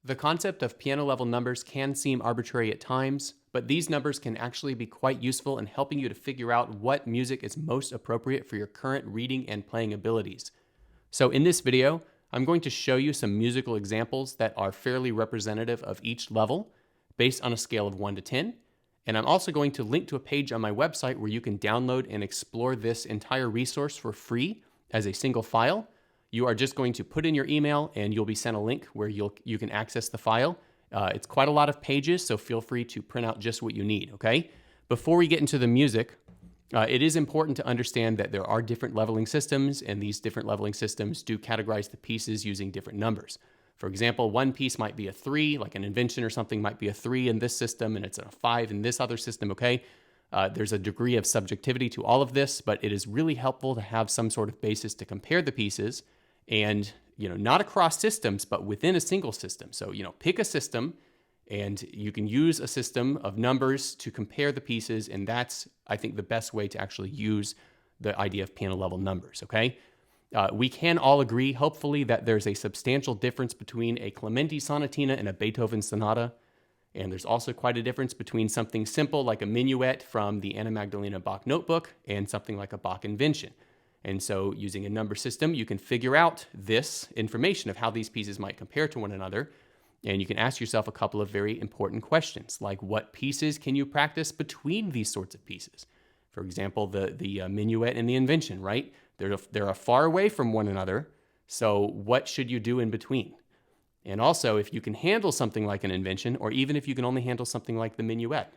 The concept of piano level numbers can seem arbitrary at times, but these numbers can actually be quite useful in helping you to figure out what music is most appropriate for your current reading and playing abilities. So in this video, I'm going to show you some musical examples that are fairly representative of each level based on a scale of 1 to 10. And I'm also going to link to a page on my website where you can download and explore this entire resource for free as a single file. You are just going to put in your email and you'll be sent a link where you can access the file. It's quite a lot of pages, so feel free to print out just what you need, okay? Before we get into the music, it is important to understand that there are different leveling systems, and these different leveling systems do categorize the pieces using different numbers. For example, one piece might be a 3, like an invention or something might be a 3 in this system, and it's a 5 in this other system, okay? There's a degree of subjectivity to all of this, but it is really helpful to have some sort of basis to compare the pieces, and not across systems, but within a single system. So pick a system, and you can use a system of numbers to compare the pieces, and that's, I think, the best way to actually use the idea of piano level numbers, okay? We can all agree, hopefully, that there's a substantial difference between a Clementi sonatina and a Beethoven sonata, and there's also quite a difference between something simple like a minuet from the Anna Magdalena Bach notebook and something like a Bach invention. And so using a number system, you can figure out this information of how these pieces might compare to one another. And you can ask yourself a couple of very important questions, like what pieces can you practice between these sorts of pieces? For example, the minuet and the invention, right? They're far away from one another. So what should you do in between? And also, if you can handle something like an invention, or even if you can only handle something like the minuet,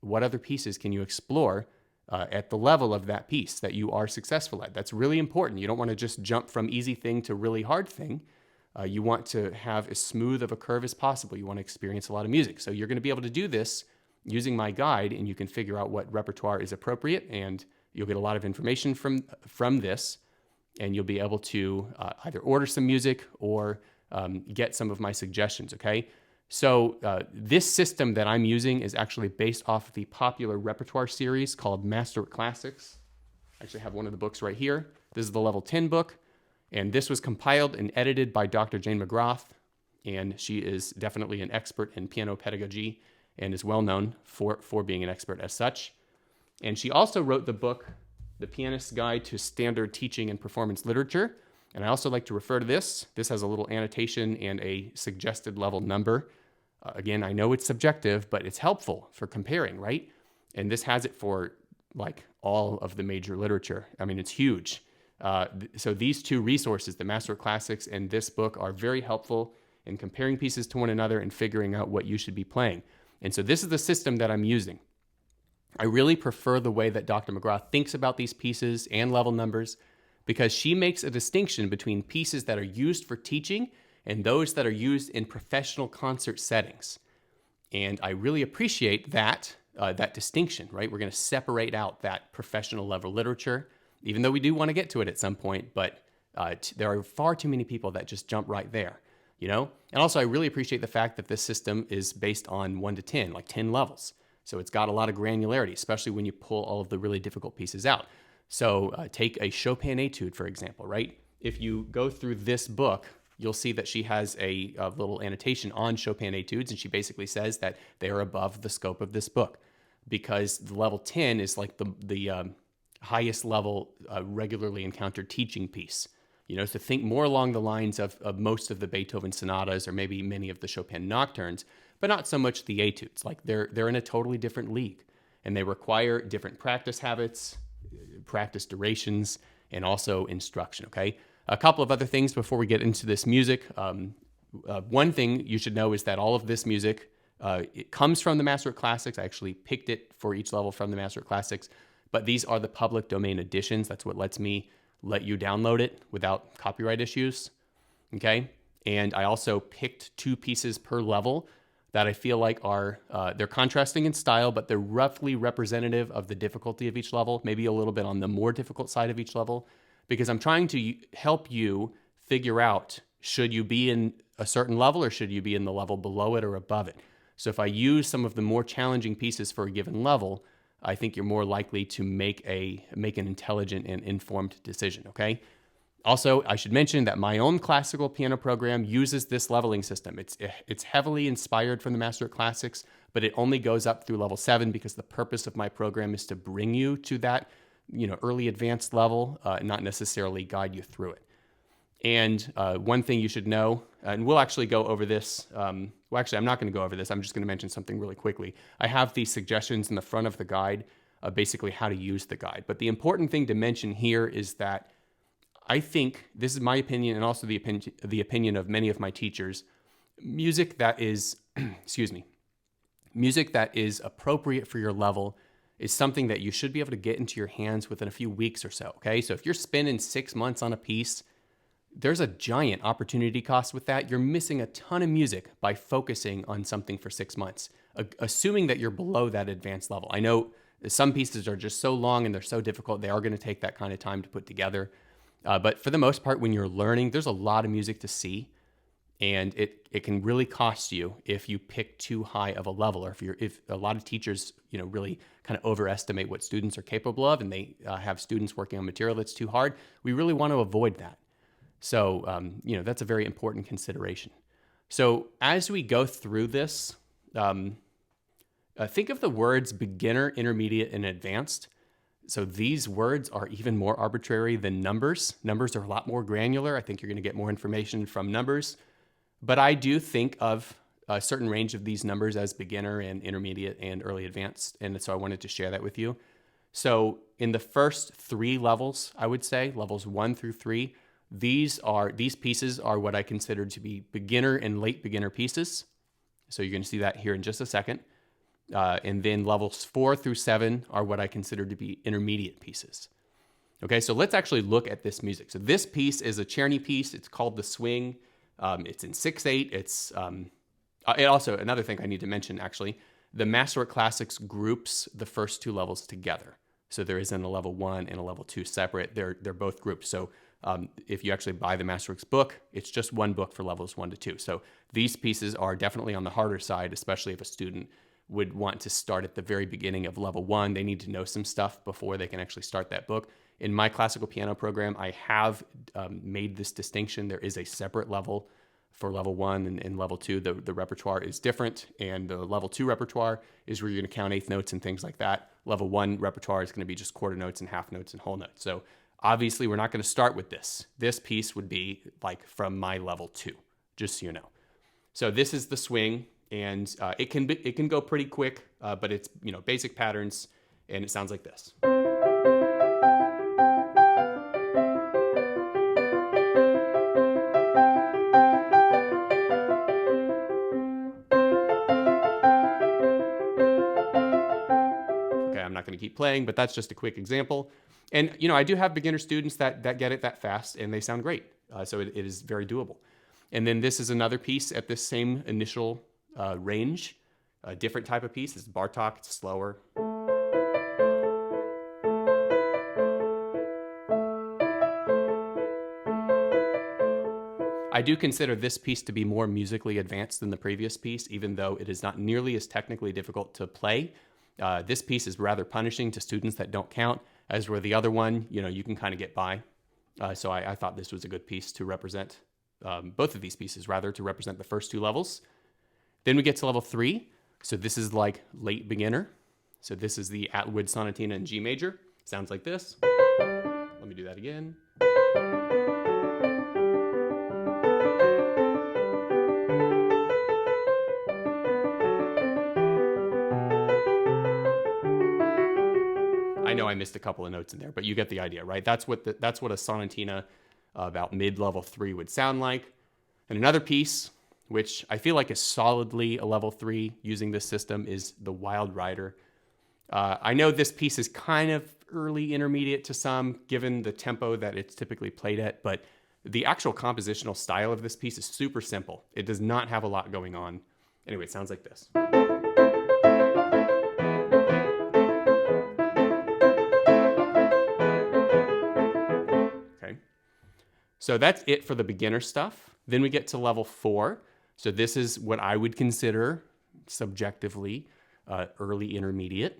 what other pieces can you explore at the level of that piece that you are successful at? That's really important. You don't want to just jump from easy thing to really hard thing. You want to have as smooth of a curve as possible. You want to experience a lot of music. So you're going to be able to do this using my guide, and you can figure out what repertoire is appropriate, and you'll get a lot of information from this, and you'll be able to either order some music or get some of my suggestions, okay? So this system that I'm using is actually based off the popular repertoire series called Master Classics. I actually have one of the books right here. This is the level 10 book, and this was compiled and edited by Dr. Jane McGrath, and she is definitely an expert in piano pedagogy and is well known for being an expert as such. And she also wrote the book, The Pianist's Guide to Standard Teaching and Performance Literature, and I also like to refer to this. This has a little annotation and a suggested level number. Again, I know it's subjective, but it's helpful for comparing, right? And this has it for like all of the major literature. I mean, it's huge. So these two resources, the Master Classics and this book, are very helpful in comparing pieces to one another and figuring out what you should be playing. And so this is the system that I'm using. I really prefer the way that Dr. McGrath thinks about these pieces and level numbers, because she makes a distinction between pieces that are used for teaching and those that are used in professional concert settings. And I really appreciate that distinction, right? We're going to separate out that professional level literature, even though we do want to get to it at some point, but there are far too many people that just jump right there, And also I really appreciate the fact that this system is based on 1 to 10, like 10 levels. So it's got a lot of granularity, especially when you pull all of the really difficult pieces out. So take a Chopin etude, for example, right? If you go through this book, you'll see that she has a little annotation on Chopin etudes, and she basically says that they are above the scope of this book because the level 10 is like the highest level regularly encountered teaching piece. So think more along the lines of most of the Beethoven sonatas or maybe many of the Chopin nocturnes, but not so much the etudes. Like they're in a totally different league, and they require different practice habits, practice durations, and also instruction, okay? A couple of other things before we get into this music. One thing you should know is that all of this music, it comes from the Master Classics. I actually picked it for each level from the Master Classics, but these are the public domain editions. That's what lets me let you download it without copyright issues, okay? And I also picked 2 pieces per level that I feel like are, they're contrasting in style, but they're roughly representative of the difficulty of each level, maybe a little bit on the more difficult side of each level, because I'm trying to help you figure out, should you be in a certain level or should you be in the level below it or above it? So if I use some of the more challenging pieces for a given level, I think you're more likely to make an intelligent and informed decision, okay? Also, I should mention that my own classical piano program uses this leveling system. It's heavily inspired from the Master of Classics, but it only goes up through level 7 because the purpose of my program is to bring you to that, early advanced level, not necessarily guide you through it. And one thing you should know, and we'll actually go over this. I'm not going to go over this. I'm just going to mention something really quickly. I have these suggestions in the front of the guide, basically how to use the guide. But the important thing to mention here is that I think, this is my opinion and also the opinion of many of my teachers, music that is, music that is appropriate for your level is something that you should be able to get into your hands within a few weeks or so, okay? So if you're spending 6 months on a piece, there's a giant opportunity cost with that. You're missing a ton of music by focusing on something for 6 months, assuming that you're below that advanced level. I know some pieces are just so long and they're so difficult, they are going to take that kind of time to put together. But for the most part, when you're learning, there's a lot of music to see, and it can really cost you if you pick too high of a level, or if a lot of teachers, really kind of overestimate what students are capable of, and they have students working on material that's too hard. We really want to avoid that. So, that's a very important consideration. So as we go through this, think of the words beginner, intermediate, and advanced. So these words are even more arbitrary than numbers. Numbers are a lot more granular. I think you're going to get more information from numbers. But I do think of a certain range of these numbers as beginner and intermediate and early advanced. And so I wanted to share that with you. So in the first 3 levels, I would say, levels 1 through 3, these pieces are what I consider to be beginner and late beginner pieces. So you're going to see that here in just a second. And then levels 4 through 7 are what I consider to be intermediate pieces. Okay, so let's actually look at this music. So this piece is a Czerny piece. It's called The Swing. It's in 6/8. It's also another thing I need to mention, actually, the Master Classics groups the first 2 levels together. So there isn't a level 1 and a level 2 separate. They're both grouped. So if you actually buy the Masterworks book, it's just one book for levels 1 to 2. So these pieces are definitely on the harder side, especially if a student would want to start at the very beginning of level 1. They need to know some stuff before they can actually start that book. In my classical piano program, I have made this distinction. There is a separate level for level 1 and level 2. The repertoire is different, and the level 2 repertoire is where you're going to count eighth notes and things like that. Level 1 repertoire is going to be just quarter notes and half notes and whole notes. So obviously, we're not going to start with this. This piece would be like from my level 2, just so you know. So this is the swing. And it can go pretty quick, but it's basic patterns, and it sounds like this. Okay, I'm not going to keep playing, but that's just a quick example. And I do have beginner students that get it that fast, and they sound great. So it is very doable. And then this is another piece at this same initial range, a different type of piece. It's Bartok, it's slower. I do consider this piece to be more musically advanced than the previous piece, even though it is not nearly as technically difficult to play. This piece is rather punishing to students that don't count, as where the other one, you can kind of get by. So I thought this was a good piece to represent, both of these pieces, rather, to represent the first 2 levels. Then we get to level 3. So this is like late beginner. So this is the Atwood Sonatina in G major. Sounds like this. Let me do that again. I know I missed a couple of notes in there, but you get the idea, right? That's what a sonatina about mid-level 3 would sound like. And another piece, which I feel like is solidly a level 3 using this system, is the Wild Rider. I know this piece is kind of early intermediate to some, given the tempo that it's typically played at, but the actual compositional style of this piece is super simple. It does not have a lot going on. Anyway, it sounds like this. Okay. So that's it for the beginner stuff. Then we get to level 4. So this is what I would consider subjectively early intermediate,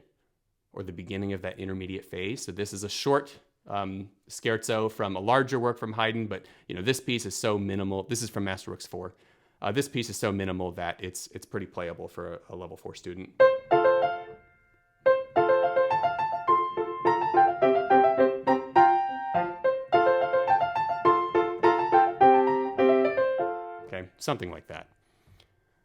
or the beginning of that intermediate phase. So this is a short scherzo from a larger work from Haydn, but this piece is so minimal. This is from Masterworks 4. This piece is so minimal that it's pretty playable for a level 4 student. Okay, something like that.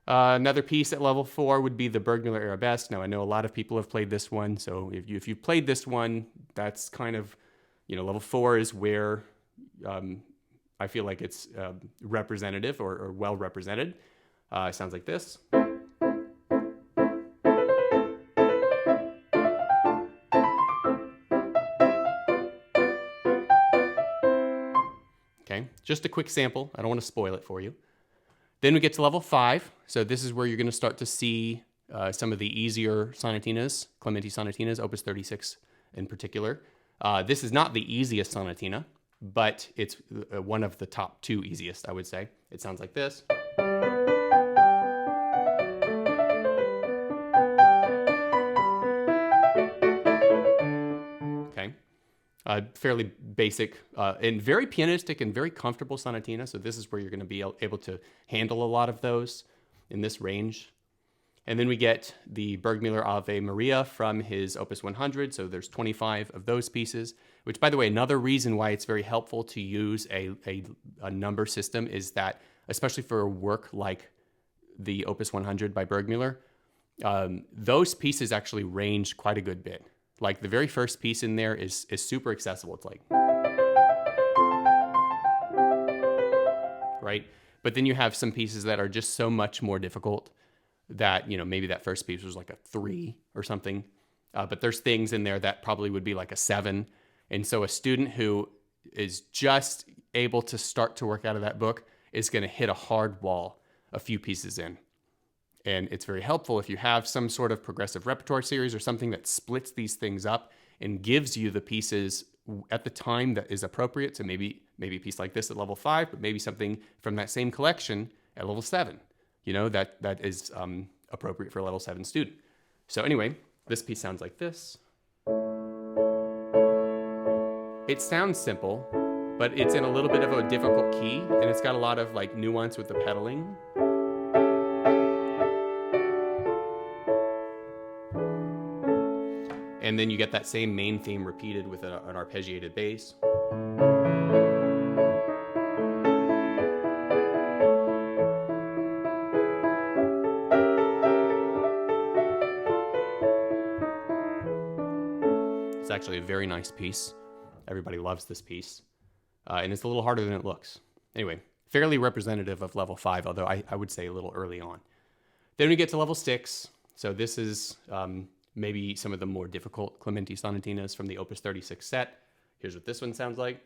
Another piece at level 4 would be the Bergmüller Arabesque. Now, I know a lot of people have played this one, so if you've played this one, that's kind of, level 4 is where I feel like it's representative or well represented. It sounds like this. Okay, just a quick sample. I don't want to spoil it for you. Then we get to level 5. So this is where you're going to start to see some of the easier sonatinas, Clementi sonatinas, Opus 36 in particular. This is not the easiest sonatina, but it's one of the top 2 easiest, I would say. It sounds like this. Okay. Fairly basic and very pianistic and very comfortable sonatina. So this is where you're going to be able to handle a lot of those in this range. And then we get the Bergmüller Ave Maria from his Opus 100. So there's 25 of those pieces, which, by the way, another reason why it's very helpful to use a number system is that, especially for a work like the Opus 100 by Bergmüller, those pieces actually range quite a good bit. Like the very first piece in there is super accessible. It's like, right? But then you have some pieces that are just so much more difficult that, maybe that first piece was like a 3 or something. But there's things in there that probably would be like a 7. And so a student who is just able to start to work out of that book is going to hit a hard wall a few pieces in. And it's very helpful if you have some sort of progressive repertoire series or something that splits these things up and gives you the pieces at the time that is appropriate. So maybe a piece like this at level 5, but maybe something from that same collection at level 7. That is appropriate for a level 7 student. So anyway, this piece sounds like this. It sounds simple, but it's in a little bit of a difficult key, and it's got a lot of like nuance with the pedaling. And then you get that same main theme repeated with an arpeggiated bass. It's actually a very nice piece. Everybody loves this piece. And it's a little harder than it looks. Anyway, fairly representative of level 5, although I would say a little early on. Then we get to level 6. So this is maybe some of the more difficult Clementi sonatinas from the Opus 36 set. Here's what this one sounds like.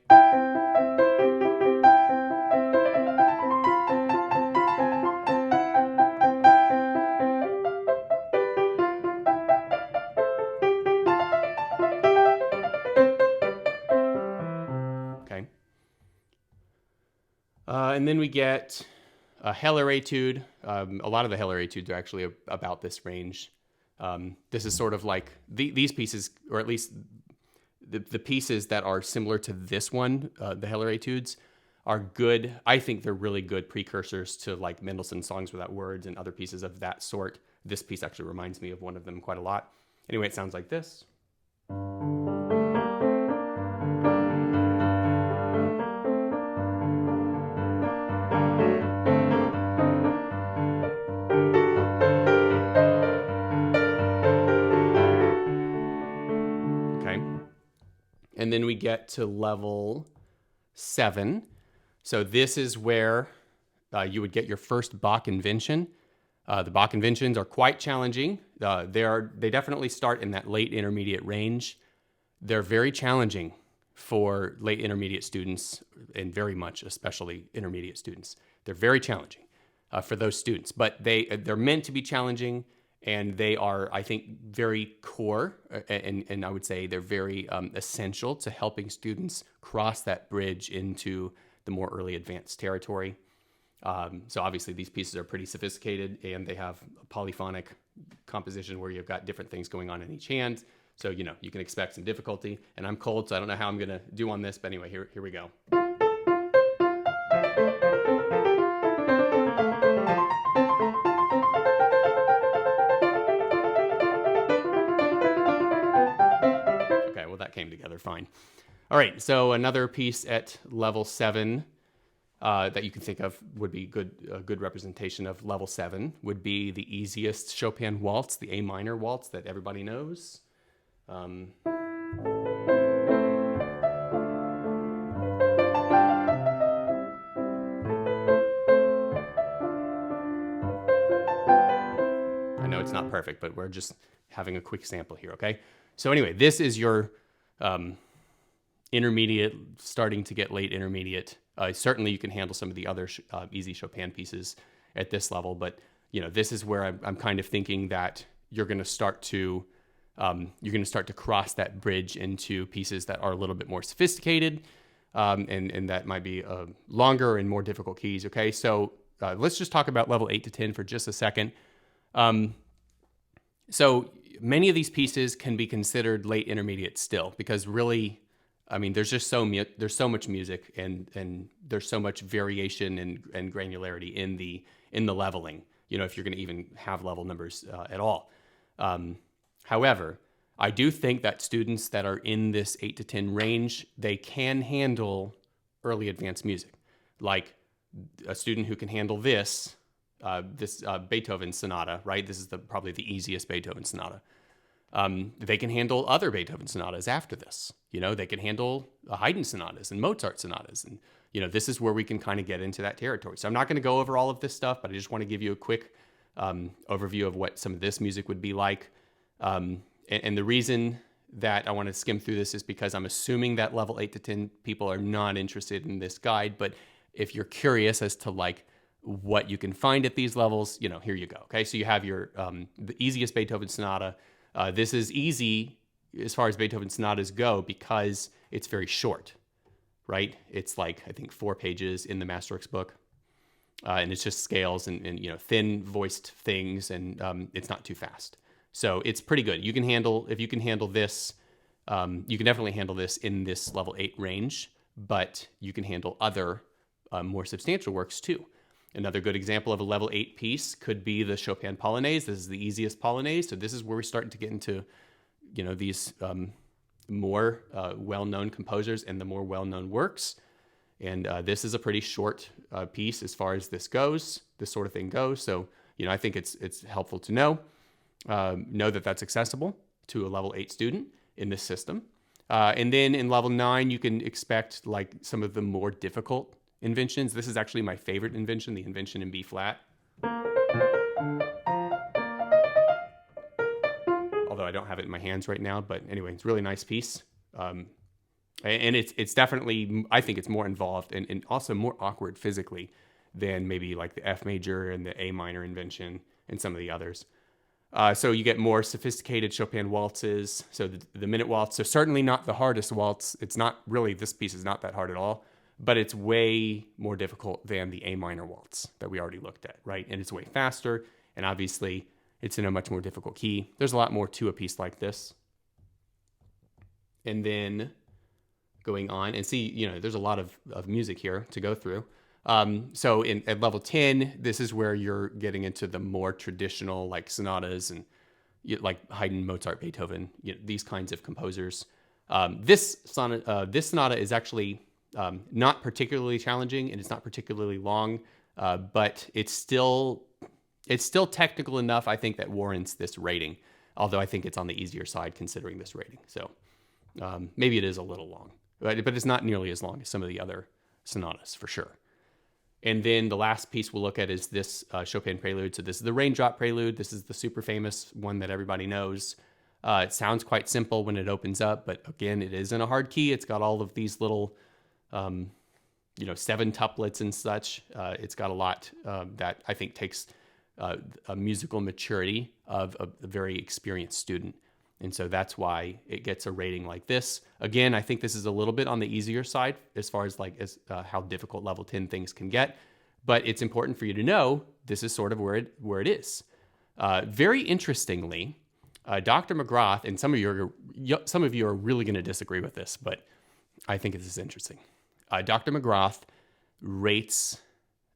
Okay. And then we get a Heller etude. A lot of the Heller etudes are actually about this range. This is sort of like these pieces, or at least the pieces that are similar to this one, the Heller etudes, are good. I think they're really good precursors to like Mendelssohn's Songs Without Words and other pieces of that sort. This piece actually reminds me of one of them quite a lot. Anyway, it sounds like this. And then we get to level 7. So this is where you would get your first Bach invention. The Bach inventions are quite challenging. They definitely start in that late intermediate range. They're very challenging for late intermediate students, and very much especially intermediate students. They're very challenging for those students, but they're meant to be challenging. And they are, I think, very core, and I would say they're very essential to helping students cross that bridge into the more early advanced territory. So obviously these pieces are pretty sophisticated, and they have a polyphonic composition where you've got different things going on in each hand. So, you know, you can expect some difficulty. And I'm cold, so I don't know how I'm going to do on this. But anyway, here we go. Okay, well, that came together fine. All right, so another piece at level 7 that you can think of would be a good representation of level 7 would be the easiest Chopin waltz, the A minor waltz that everybody knows. I know it's not perfect, but we're just having a quick sample here, okay? So anyway, this is your intermediate, starting to get late intermediate. Certainly you can handle some of the other easy Chopin pieces at this level, but you know, this is where I'm kind of thinking that you're going to start to cross that bridge into pieces that are a little bit more sophisticated, and that might be longer and more difficult keys. Okay, so let's just talk about level 8 to 10 for just a second. So many of these pieces can be considered late intermediate still, because really, I mean, there's so much music and there's so much variation and granularity in the leveling. You know, if you're going to even have level numbers at all. However, I do think that students that are in this 8 to 10 range, they can handle early advanced music. Like a student who can handle this Beethoven sonata, right? This is probably the easiest Beethoven sonata. They can handle other Beethoven sonatas after this. You know, they can handle Haydn sonatas and Mozart sonatas. And, you know, this is where we can kind of get into that territory. So I'm not going to go over all of this stuff, but I just want to give you a quick overview of what some of this music would be like. And the reason that I want to skim through this is because I'm assuming that level 8 to 10 people are not interested in this guide. But if you're curious as to like what you can find at these levels, you know, here you go. Okay, so you have your the easiest Beethoven sonata. This is easy as far as Beethoven sonatas go because it's very short, right? It's like, I think 4 pages in the Masterworks book. And it's just scales and you know, thin voiced things, and it's not too fast. So it's pretty good. You can handle, if you can handle this, you can definitely handle this in this level 8 range, but you can handle other more substantial works too. Another good example of a level 8 piece could be the Chopin Polonaise. This is the easiest Polonaise. So this is where we're starting to get into, you know, these more well-known composers and the more well-known works. And this is a pretty short piece as far as this sort of thing goes. So, you know, I think it's helpful to know that that's accessible to a level 8 student in this system. And then in level 9, you can expect like some of the more difficult inventions. This is actually my favorite invention, the invention in B flat. Although I don't have it in my hands right now, but anyway, it's a really nice piece. And it's definitely, I think it's more involved and also more awkward physically than maybe like the F major and the A minor invention and some of the others. So you get more sophisticated Chopin waltzes. So the minute waltz, so certainly not the hardest waltz. It's not really, this piece is not that hard at all, but it's way more difficult than the A minor waltz that we already looked at, right? And it's way faster, and obviously it's in a much more difficult key. There's a lot more to a piece like this. And then going on and see, you know, there's a lot of music here to go through. So at level 10, this is where you're getting into the more traditional like sonatas and like Haydn, Mozart, Beethoven, you know, these kinds of composers. This sonata is actually not particularly challenging and it's not particularly long, but it's still technical enough, I think, that warrants this rating. Although I think it's on the easier side considering this rating. So maybe it is a little long, but it's not nearly as long as some of the other sonatas for sure. And then the last piece we'll look at is this Chopin prelude. So this is the Raindrop Prelude. This is the super famous one that everybody knows. It sounds quite simple when it opens up, but again, it is in a hard key. It's got all of these little, 7 tuplets and such. It's got a lot that I think takes a musical maturity of a very experienced student. And so that's why it gets a rating like this. Again, I think this is a little bit on the easier side as far as how difficult level 10 things can get. But it's important for you to know this is sort of where it is. Very interestingly, Dr. McGrath, and some of you are really going to disagree with this, but I think this is interesting. Dr. McGrath rates,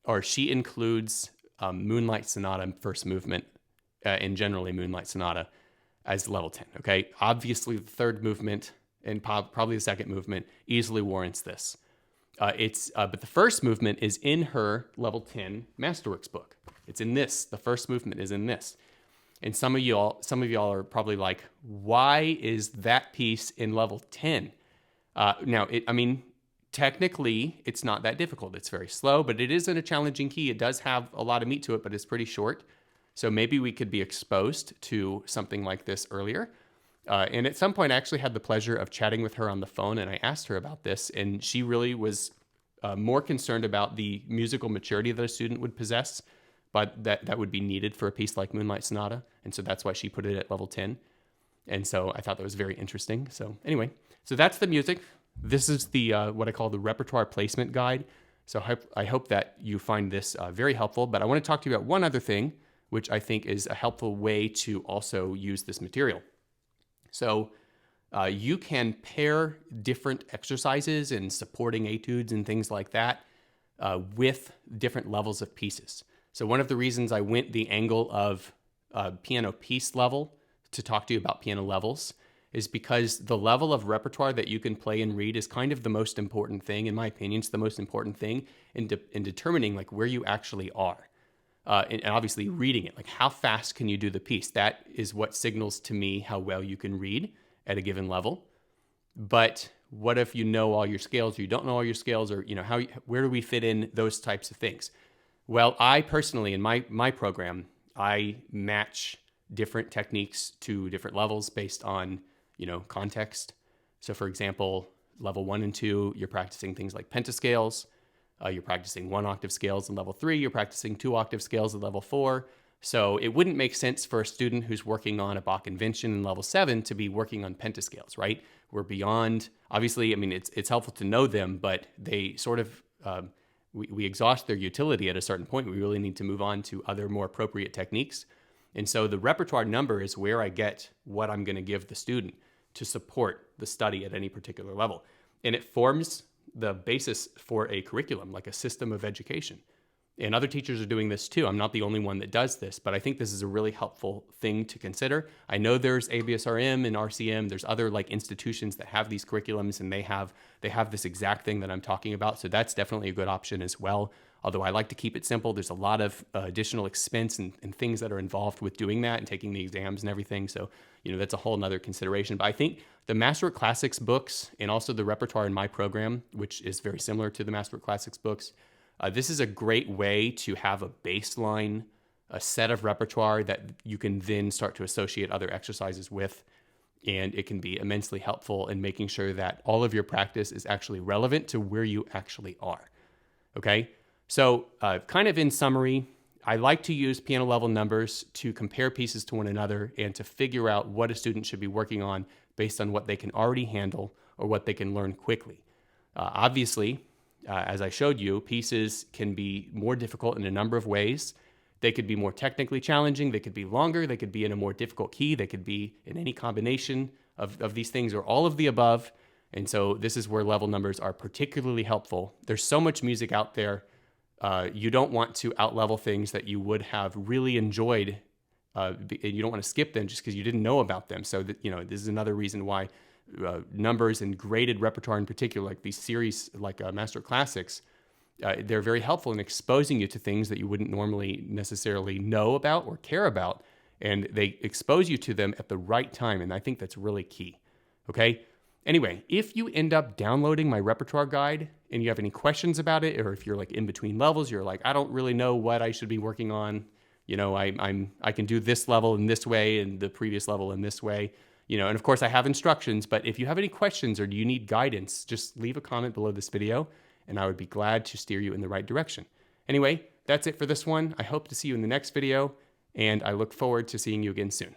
or she includes Moonlight Sonata first movement, and generally Moonlight Sonata, as level 10. Okay, obviously the third movement and probably the second movement easily warrants this. But the first movement is in her level 10 Masterworks book. It's in this. The first movement is in this. And some of y'all are probably like, why is that piece in level 10? Technically, it's not that difficult. It's very slow, but it isn't a challenging key. It does have a lot of meat to it, but it's pretty short. So maybe we could be exposed to something like this earlier. And at some point, I actually had the pleasure of chatting with her on the phone, and I asked her about this, and she really was more concerned about the musical maturity that a student would possess, but that would be needed for a piece like Moonlight Sonata, and so that's why she put it at level 10. And so I thought that was very interesting. So anyway, so that's the music. This is the what I call the repertoire placement guide. So I hope that you find this very helpful, but I want to talk to you about one other thing, which I think is a helpful way to also use this material. So you can pair different exercises and supporting etudes and things like that with different levels of pieces. So one of the reasons I went the angle of piano piece level to talk to you about piano levels is because the level of repertoire that you can play and read is kind of the most important thing, in my opinion. It's the most important thing in determining like where you actually are. And obviously reading it, like how fast can you do the piece? That is what signals to me how well you can read at a given level. But what if you know all your scales or you don't know all your scales, or where do we fit in those types of things? Well, I personally, in my program, I match different techniques to different levels based on, context. So for example, level 1 and 2, you're practicing things like pentascales. You're practicing 1 octave scales in level 3. You're practicing 2 octave scales in level 4. So it wouldn't make sense for a student who's working on a Bach invention in level 7 to be working on pentascales, right? We're beyond, obviously, it's helpful to know them, but they sort of, we exhaust their utility at a certain point. We really need to move on to other more appropriate techniques. And so the repertoire number is where I get what I'm going to give the student to support the study at any particular level. And it forms the basis for a curriculum, like a system of education. And other teachers are doing this too. I'm not the only one that does this, but I think this is a really helpful thing to consider. I know there's ABSRM and RCM. There's other like institutions that have these curriculums, and they have this exact thing that I'm talking about. So that's definitely a good option as well. Although I like to keep it simple. There's a lot of additional expense and things that are involved with doing that and taking the exams and everything. So, that's a whole nother consideration. But I think the Masterwork Classics books and also the repertoire in my program, which is very similar to the Masterwork Classics books, this is a great way to have a baseline, a set of repertoire that you can then start to associate other exercises with. And it can be immensely helpful in making sure that all of your practice is actually relevant to where you actually are. Okay? So kind of in summary, I like to use piano level numbers to compare pieces to one another and to figure out what a student should be working on based on what they can already handle or what they can learn quickly. Obviously, as I showed you, pieces can be more difficult in a number of ways. They could be more technically challenging, they could be longer, they could be in a more difficult key, they could be in any combination of these things or all of the above. And so this is where level numbers are particularly helpful. There's so much music out there. You don't want to outlevel things that you would have really enjoyed. You don't want to skip them just because you didn't know about them. So that, this is another reason why numbers and graded repertoire in particular, like these series like Master Classics, they're very helpful in exposing you to things that you wouldn't normally necessarily know about or care about. And they expose you to them at the right time. And I think that's really key. Okay? Anyway, if you end up downloading my repertoire guide and you have any questions about it, or if you're like in between levels, you're like, I don't really know what I should be working on. I can do this level in this way and the previous level in this way. And of course I have instructions, but if you have any questions or do you need guidance, just leave a comment below this video and I would be glad to steer you in the right direction. Anyway, that's it for this one. I hope to see you in the next video and I look forward to seeing you again soon.